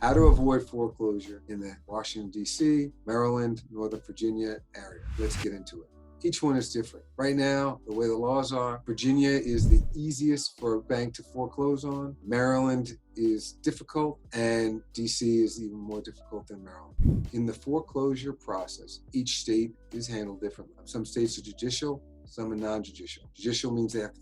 How to avoid foreclosure in the Washington, D.C., Maryland, Northern Virginia area. Let's get into it. Each one is different. Right now, the way the laws are, Virginia is the easiest for a bank to foreclose on. Maryland is difficult, and DC is even more difficult than Maryland. In the foreclosure process, each state is handled differently. Some states are judicial, some are non-judicial. Judicial means the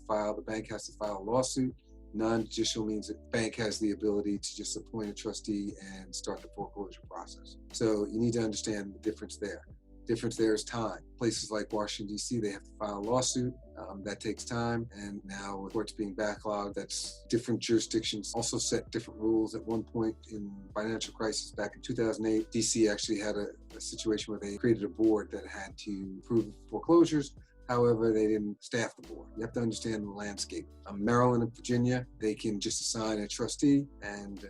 bank has to file a lawsuit. Non-judicial means that the bank has the ability to just appoint a trustee and start the foreclosure process. So you need to understand the difference there. Difference there is time. Places like Washington, D.C., they have to file a lawsuit. That takes time. And now with courts being backlogged, that's different jurisdictions also set different rules. At one point in financial crisis back in 2008, D.C. actually had a situation where they created a board that had to approve foreclosures. However, they didn't staff the board. You have to understand the landscape. Maryland and Virginia, they can just assign a trustee and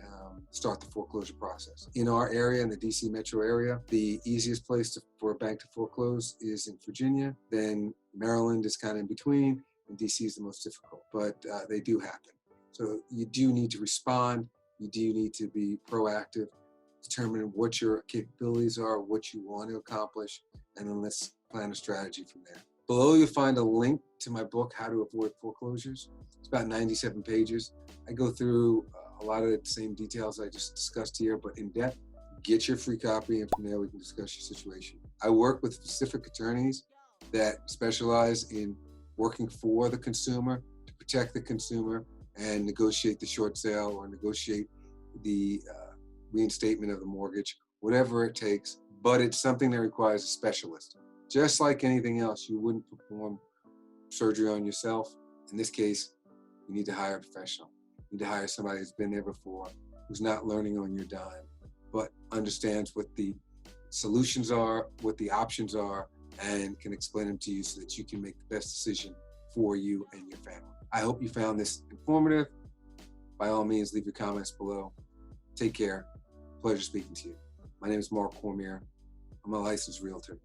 start the foreclosure process. In our area, in the DC metro area, the easiest place for a bank to foreclose is in Virginia. Then Maryland is kind of in between, and DC is the most difficult, but they do happen. So you do need to respond. You do need to be proactive, determine what your capabilities are, what you want to accomplish, and then let's plan a strategy from there. Below, you'll find a link to my book, How to Avoid Foreclosures. It's about 97 pages. I go through a lot of the same details I just discussed here, but in depth. Get your free copy, and from there we can discuss your situation. I work with specific attorneys that specialize in working for the consumer, to protect the consumer, and negotiate the short sale or negotiate the reinstatement of the mortgage, whatever it takes. But it's something that requires a specialist. Just like anything else, you wouldn't perform surgery on yourself. In this case, you need to hire a professional. You need to hire somebody who's been there before, who's not learning on your dime, but understands what the solutions are, what the options are, and can explain them to you so that you can make the best decision for you and your family. I hope you found this informative. By all means, leave your comments below. Take care. Pleasure speaking to you. My name is Mark Cormier. I'm a licensed realtor.